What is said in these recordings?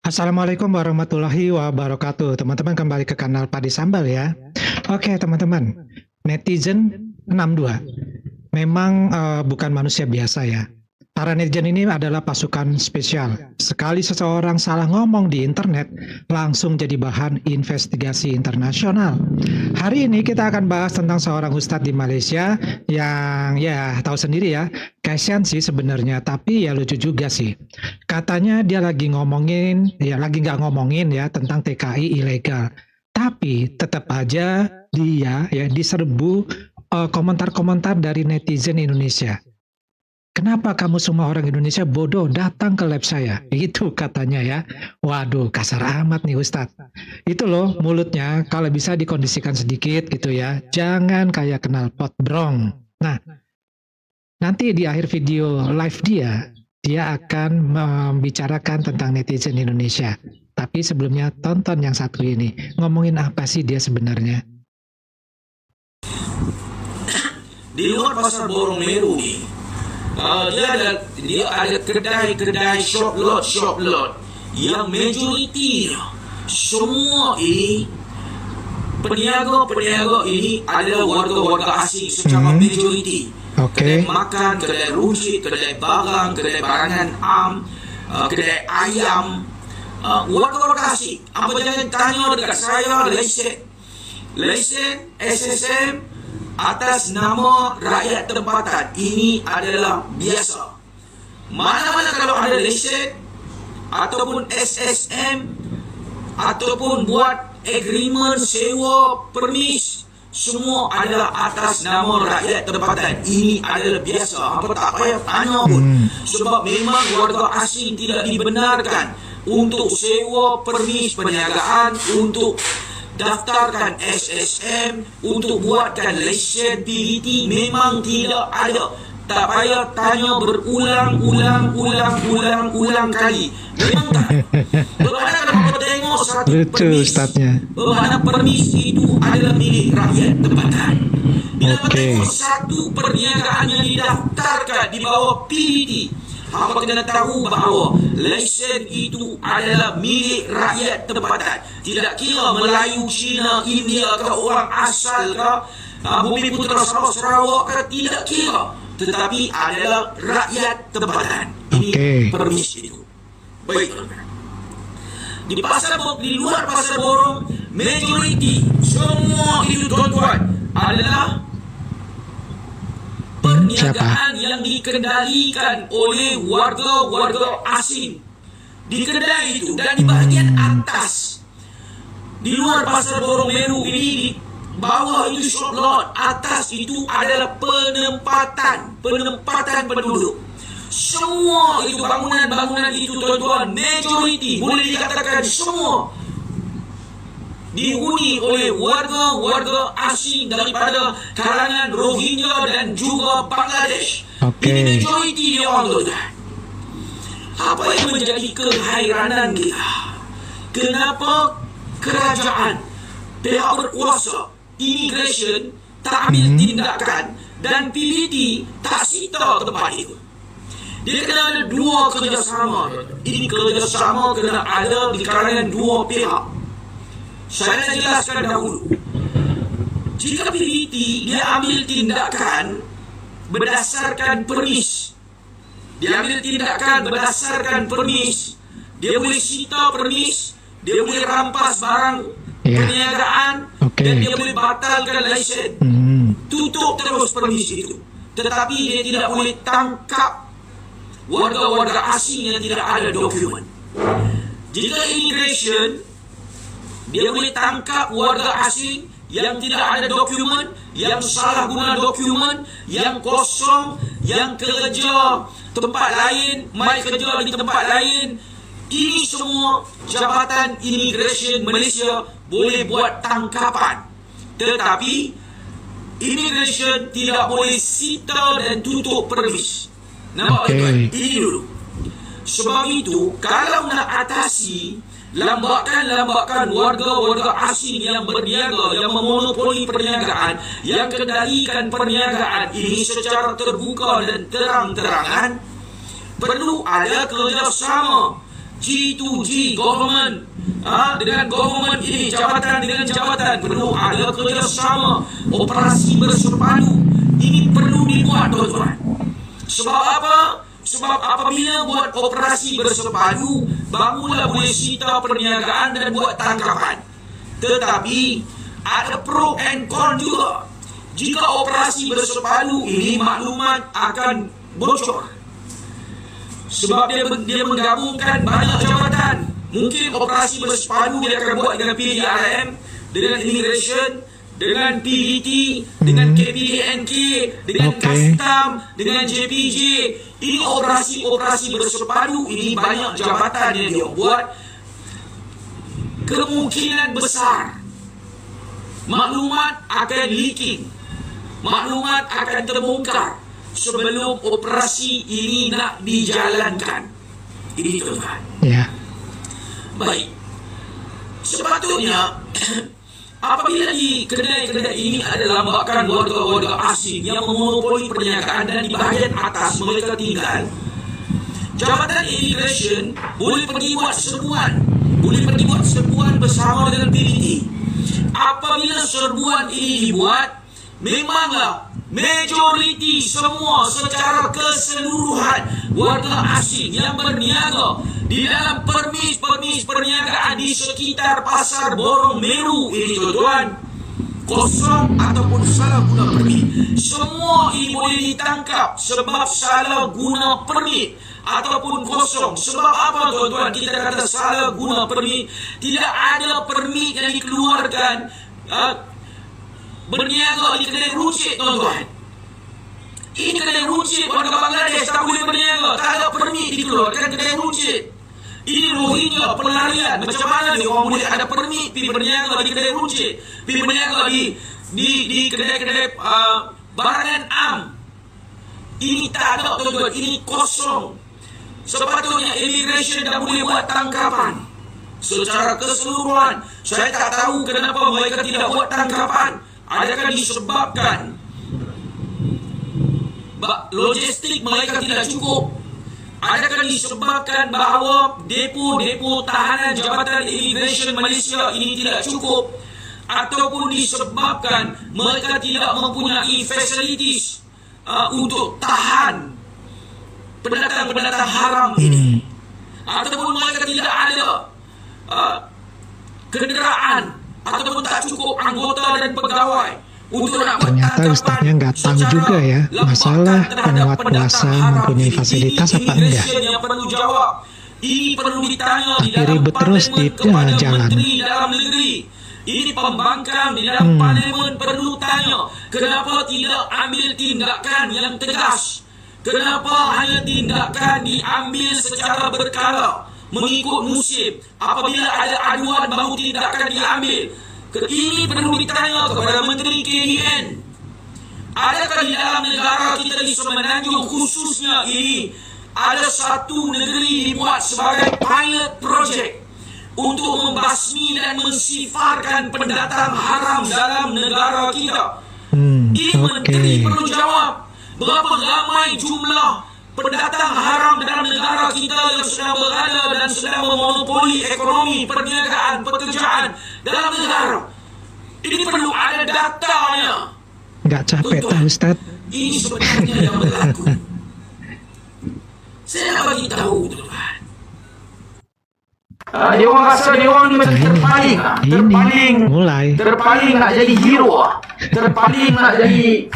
Assalamualaikum warahmatullahi wabarakatuh. Teman-teman kembali ke kanal Padi Sambal ya. Oke teman-teman, netizen 62 memang bukan manusia biasa ya. Para netizen ini adalah pasukan spesial. Sekali seseorang salah ngomong di internet, langsung jadi bahan investigasi internasional. Hari ini kita akan bahas tentang seorang ustadz di Malaysia yang ya tahu sendiri ya, kasihan sih sebenarnya, tapi ya lucu juga sih. Katanya dia lagi ngomongin, ya lagi nggak ngomongin ya tentang TKI ilegal. Tapi tetap aja dia ya diserbu komentar-komentar dari netizen Indonesia. Kenapa kamu semua orang Indonesia bodoh datang ke lab saya? Itu katanya ya. Waduh, kasar amat nih Ustadz. Itu loh mulutnya kalau bisa dikondisikan sedikit gitu ya. Jangan kayak knalpot brong. Nah, nanti di akhir video live dia akan membicarakan tentang netizen Indonesia. Tapi sebelumnya tonton yang satu ini. Ngomongin apa sih dia sebenarnya? Di luar pasar Borong Meru ni, dia ada kedai-kedai shop lot yang majoriti semua ini peniaga ini adalah warga-warga asing secara majoriti. Kedai makan, kedai rujit, kedai barangan kedai ayam, warga-warga asing. Apa jangan tanya dekat saya lesen SSM atas nama rakyat tempatan. Ini adalah biasa. Mana-mana kalau ada lesen ataupun SSM ataupun buat agreement sewa permis, semua adalah atas nama rakyat tempatan. Ini adalah biasa. Apa tak payah tanya pun. Sebab memang warga asing tidak dibenarkan untuk sewa permis perniagaan, untuk daftarkan SSM, untuk buatkan lesen PVT, memang tidak ada. Tak payah tanya berulang kali. Memang tak. Bermakna kalau kita tengok satu permis, bermakna permis itu adalah milik rakyat tempatan. Bila kita tengok satu perniagaan yang didaftarkan di bawah PVT, apa kena tahu bahawa lesen itu adalah milik rakyat tempatan. Tidak kira Melayu, Cina, India ke orang asal ke Bumi Putra Sabah Sarawak ke, tidak kira. Tetapi adalah rakyat tempatan. Ini permis itu. Baik. Di luar pasar Borong, majoriti semua itu tuan-tuan adalah perniagaan yang dikendalikan oleh warga-warga asing di kedai itu. Dan di bahagian atas, di luar pasar Borong Meru ini, di bawah itu shop lot, atas itu adalah penempatan penduduk. Semua itu bangunan itu tuan-tuan, majoriti boleh dikatakan semua dihuni oleh warga-warga asing daripada kalangan Rohingya dan juga Bangladesh. Ini majoriti dia orang tuan. Apa yang menjadi keheranan kita? Kenapa kerajaan, pihak berkuasa, immigration tak ambil tindakan dan PVT tak sita tempat itu? Dia kena ada dua kerjasama. Ini kerjasama kena ada di kalangan dua pihak. Saya nak jelaskan dahulu. Jika PVT dia ambil tindakan berdasarkan permis, dia boleh sita permis, dia boleh rampas barang perniagaan, dan dia boleh batalkan lesen. Tutup terus permis itu. Tetapi dia tidak boleh tangkap warga-warga asing yang tidak ada dokumen. Jika immigration, dia boleh tangkap warga asing yang tidak ada dokumen, yang salah guna dokumen, yang kosong, yang kerja tempat lain, mai kerja di tempat lain. Ini semua Jabatan Immigration Malaysia boleh buat tangkapan. Tetapi immigration tidak boleh sita dan tutup permis. Nampak tuan? Ini dulu. Sebab itu, kalau nak atasi lambakan warga-warga asing yang berniaga, yang memonopoli perniagaan, yang kendalikan perniagaan ini secara terbuka dan terang-terangan, perlu ada kerjasama G2G government, dengan government ini, jabatan dengan jabatan perlu ada kerjasama, operasi bersepadu. Ini perlu dibuat, tuan-tuan. Sebab apa? Sebab apabila buat operasi bersepadu, barulah boleh sita perniagaan dan buat tangkapan. Tetapi ada pro and con juga. Jika operasi bersepadu ini, maklumat akan bocor. Sebab dia menggabungkan banyak jabatan. Mungkin operasi bersepadu dia akan buat dengan PDRM, dengan Immigration, dengan PDT, dengan KPDNK, dengan Custom, dengan JPJ. Ini operasi-operasi bersepadu ini banyak jabatan yang dia buat. Kemungkinan besar maklumat akan leaking, maklumat akan terbongkar sebelum operasi ini nak dijalankan. Ini tuan-tuan. Ya. Baik. Sepatutnya apabila di kedai-kedai ini ada lambakan warga-warga asing yang memonopoli perniagaan dan di bahagian atas mereka tinggal, Jabatan Immigration boleh pergi buat serbuan bersama dengan PDT. Apabila serbuan ini dibuat, memanglah majoriti semua secara keseluruhan warga asing yang berniaga di dalam permis perniagaan di sekitar pasar Borong Meru ini, tuan-tuan, kosong ataupun salah guna permit. Semua ini boleh ditangkap sebab salah guna permit ataupun kosong. Sebab apa, tuan-tuan, kita kata salah guna permit? Tidak ada permit yang dikeluarkan berniaga di kedai runcit, tuan-tuan. Ini kedai runcit warga Bangladesh tak boleh berniaga, tak ada permit dikeluarkan kedai runcit. Ini Rohingya pelarian. Macam mana dia orang boleh ada permit pergi berniaga di kedai runcit, pergi berniaga di kedai-kedai barangan am? Ini tak ada, tuan-tuan. Ini kosong. Sepatutnya Immigration dah boleh buat tangkapan secara keseluruhan. Saya tak tahu kenapa mereka tidak buat tangkapan. Adakah disebabkan logistik mereka tidak cukup? Adakah disebabkan bahawa depo-depo tahanan Jabatan Immigration Malaysia ini tidak cukup? Ataupun disebabkan mereka tidak mempunyai facilities untuk tahan pendatang-pendatang haram ini? Ataupun mereka tidak ada kenderaan ataupun tak cukup anggota dan pegawai untuk nak buat Ternyata ustaznya nggak tahu juga ya masalah penguat kuasa mempunyai fasilitas apa enggak. Yang perlu jawab. Ini perlu ditanya di Tapi dalam ribet terus di parlimen kepada jalan. Menteri Dalam Negeri. Ini pembangkang di dalam parlimen perlu tanya kenapa tidak ambil tindakan yang tegas. Kenapa hanya tindakan diambil secara berkala mengikut musim? Apabila ada aduan baru tindakan diambil. Ini perlu ditanya kepada Menteri KDN. Adakah di dalam negara kita di Semenanjung khususnya ini ada satu negeri dibuat sebagai pilot project untuk membasmi dan mensifarkan pendatang haram dalam negara kita? Ini menteri perlu jawab. Berapa ramai jumlah pendatang haram dalam negara kita yang sedang berada dan sedang memonopoli ekonomi, perniagaan, pekerjaan dalam negara? Ini perlu ada datanya. Nggak capek tak Ustaz? Ini sebenarnya yang berlaku. Saya nak bagi tahu, tuan-tuan. Dia orang rasa dia orang ni macam terpaling nak jadi hero, terpaling nak jadi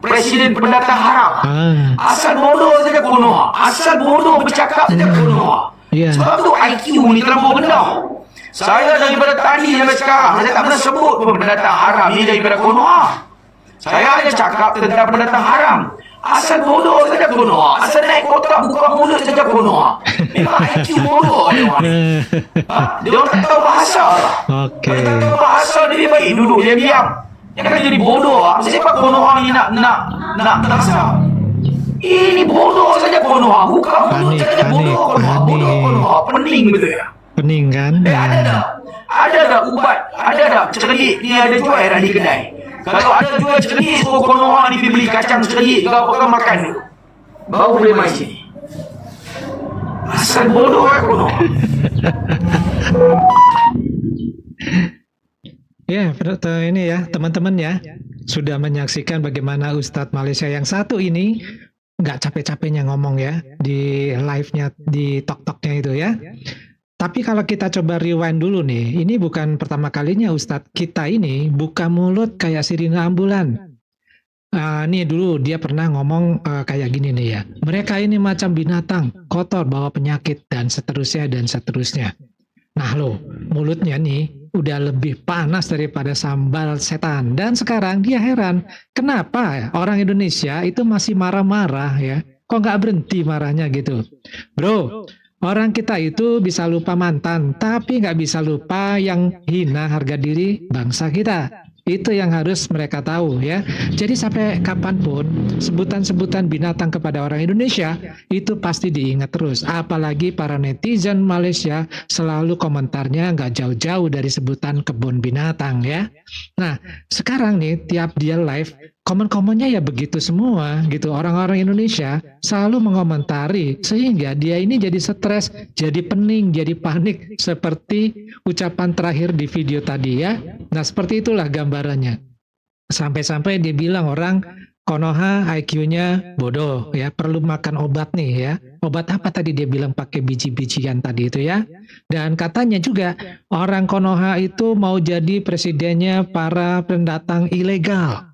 presiden pendatang haram. Asal bodoh saja kono, asal bodoh bercakap saja kono. Sebab tu IQ ni terlampau rendah. Saya daripada tadi sampai sekarang saya tak pernah sebut pun pendatang haram ni daripada kono. Saya hanya cakap tentang pendatang haram. Asal bodoh saja kono. Asal naik kotak buka mulut saja kono. Memang IQ bodoh dia orang. Dia orang tak tahu bahasa. Dia tak tahu bahasa, dia lebih baik duduk dia diam. Jangan jadi bodoh. Siapa kono ni nak bahasa? Ini bodoh saja kono. Buka mulut saja bodoh kono. Bodoh kono. Pening betul ya. Pening kan? Ada dah ubat, ada dah celik ni ada jual dah di kedai. Kalau ada jual celik, suruh konoha ni pergi beli kacang celik, kau makan dulu. Baru boleh main sini. Asal bodoh aku. Ya, ini ya teman-teman ya, sudah menyaksikan bagaimana Ustadz Malaysia yang satu ini nggak capek-capeknya ngomong ya di live-nya, di tok-toknya itu ya. Tapi kalau kita coba rewind dulu nih, ini bukan pertama kalinya Ustadz kita ini buka mulut kayak sirine ambulan. Nih dulu dia pernah ngomong kayak gini nih ya, mereka ini macam binatang, kotor, bawa penyakit, dan seterusnya dan seterusnya. Nah loh, mulutnya nih udah lebih panas daripada sambal setan. Dan sekarang dia heran, kenapa orang Indonesia itu masih marah-marah ya? Kok nggak berhenti marahnya gitu? Bro, orang kita itu bisa lupa mantan, tapi nggak bisa lupa yang hina harga diri bangsa kita. Itu yang harus mereka tahu ya. Jadi sampai kapanpun sebutan-sebutan binatang kepada orang Indonesia itu pasti diingat terus. Apalagi para netizen Malaysia selalu komentarnya nggak jauh-jauh dari sebutan kebun binatang ya. Nah sekarang nih tiap dia live komen-komennya ya begitu semua gitu. Orang-orang Indonesia selalu mengomentari sehingga dia ini jadi stres, jadi pening, jadi panik seperti ucapan terakhir di video tadi ya. Nah seperti itulah gambarannya. Sampai-sampai dia bilang orang Konoha IQ-nya bodoh ya, perlu makan obat nih ya. Obat apa tadi dia bilang pakai biji-bijian tadi itu ya. Dan katanya juga orang Konoha itu mau jadi presidennya para pendatang ilegal.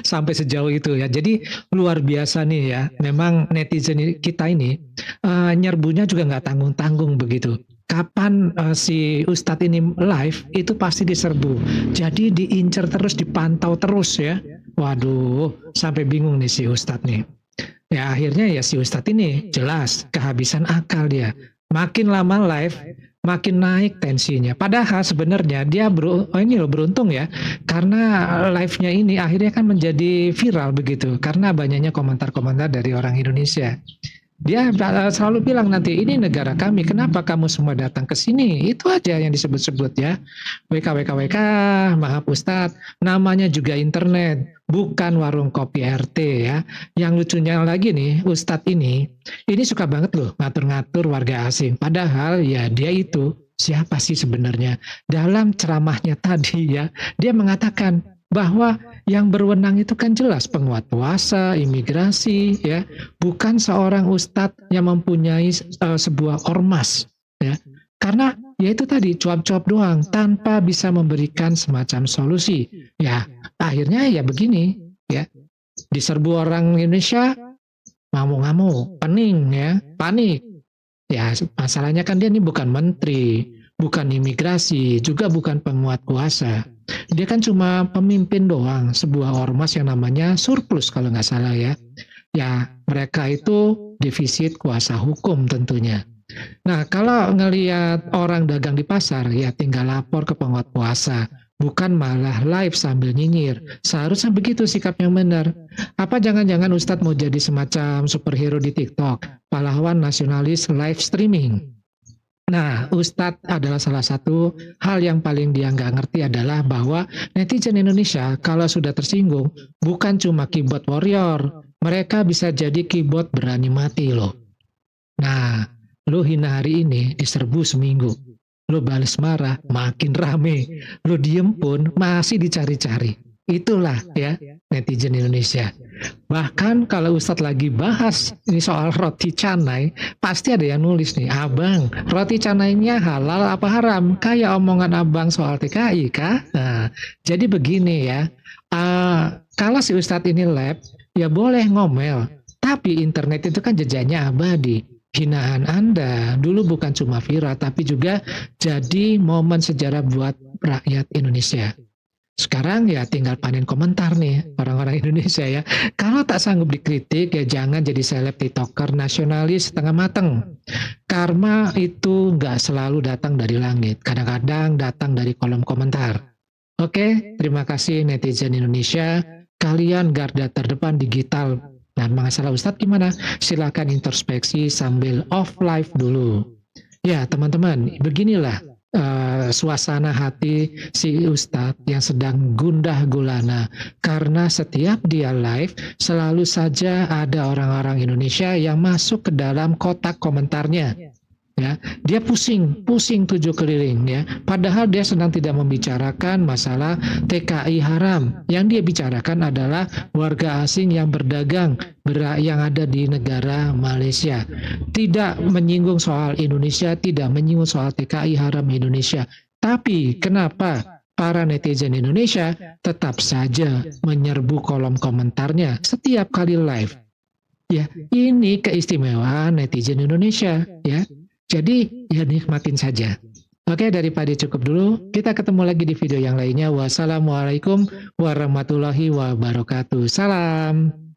Sampai sejauh itu ya. Jadi luar biasa nih ya. Memang netizen kita ini nyerbunya juga nggak tanggung-tanggung begitu. Kapan si Ustadz ini live itu pasti diserbu. Jadi diincar terus, dipantau terus ya. Waduh, sampai bingung nih si Ustadz nih. Ya akhirnya ya si Ustadz ini jelas kehabisan akal dia. Makin lama live, makin naik tensinya. Padahal sebenarnya dia beruntung ya, karena live-nya ini akhirnya kan menjadi viral begitu, karena banyaknya komentar-komentar dari orang Indonesia. Dia selalu bilang nanti ini negara kami, kenapa kamu semua datang ke sini? Itu aja yang disebut-sebut ya. WKWKWK, maaf Ustadz, namanya juga internet, bukan warung kopi RT ya. Yang lucunya lagi nih, Ustadz ini suka banget loh ngatur-ngatur warga asing. Padahal ya dia itu siapa sih sebenarnya? Dalam ceramahnya tadi ya, dia mengatakan bahwa yang berwenang itu kan jelas penguat puasa, imigrasi ya, bukan seorang ustadz yang mempunyai sebuah ormas ya. Karena ya itu tadi cuap-cuap doang tanpa bisa memberikan semacam solusi. Ya, akhirnya ya begini ya. Diserbu orang Indonesia ngamuk-ngamuk, pening ya, panik. Ya, masalahnya kan dia ini bukan menteri, bukan imigrasi, juga bukan penguat kuasa. Dia kan cuma pemimpin doang, sebuah ormas yang namanya surplus kalau nggak salah ya. Ya, mereka itu defisit kuasa hukum tentunya. Nah, kalau ngelihat orang dagang di pasar, ya tinggal lapor ke penguat kuasa. Bukan malah live sambil nyinyir. Seharusnya begitu sikap yang benar. Apa jangan-jangan Ustadz mau jadi semacam superhero di TikTok? Pahlawan nasionalis live streaming. Nah, Ustadz adalah salah satu hal yang paling dia nggak ngerti adalah bahwa netizen Indonesia kalau sudah tersinggung bukan cuma keyboard warrior, mereka bisa jadi keyboard berani mati loh. Nah, lu hina hari ini diserbu seminggu, lu balas marah makin rame, lu diem pun masih dicari-cari. Itulah ya netizen Indonesia. Bahkan kalau Ustadz lagi bahas ini soal roti canai, pasti ada yang nulis nih, abang roti canainya halal apa haram? Kayak omongan abang soal TKI kah? Nah, jadi begini ya, kalau si Ustadz ini lab, ya boleh ngomel, tapi internet itu kan jejaknya abadi. Hinaan Anda dulu bukan cuma viral, tapi juga jadi momen sejarah buat rakyat Indonesia. Sekarang ya tinggal panen komentar nih orang-orang Indonesia ya. Kalau tak sanggup dikritik ya jangan jadi seleb tiktoker nasionalis setengah mateng. Karma itu nggak selalu datang dari langit. Kadang-kadang datang dari kolom komentar. Oke, terima kasih netizen Indonesia. Kalian garda terdepan digital. Nah, masalah Ustadz gimana? Silakan introspeksi sambil off live dulu. Ya teman-teman, beginilah suasana hati si Ustadz yang sedang gundah gulana karena setiap dia live selalu saja ada orang-orang Indonesia yang masuk ke dalam kotak komentarnya. Ya, dia pusing 7 keliling ya. Padahal dia sedang tidak membicarakan masalah TKI haram. Yang dia bicarakan adalah warga asing yang berdagang yang ada di negara Malaysia. Tidak menyinggung soal Indonesia, tidak menyinggung soal TKI haram Indonesia. Tapi kenapa para netizen Indonesia tetap saja menyerbu kolom komentarnya setiap kali live? Ya, ini keistimewaan netizen Indonesia ya. Jadi ya nikmatin saja. Oke, daripada cukup dulu, kita ketemu lagi di video yang lainnya. Wassalamualaikum warahmatullahi wabarakatuh. Salam.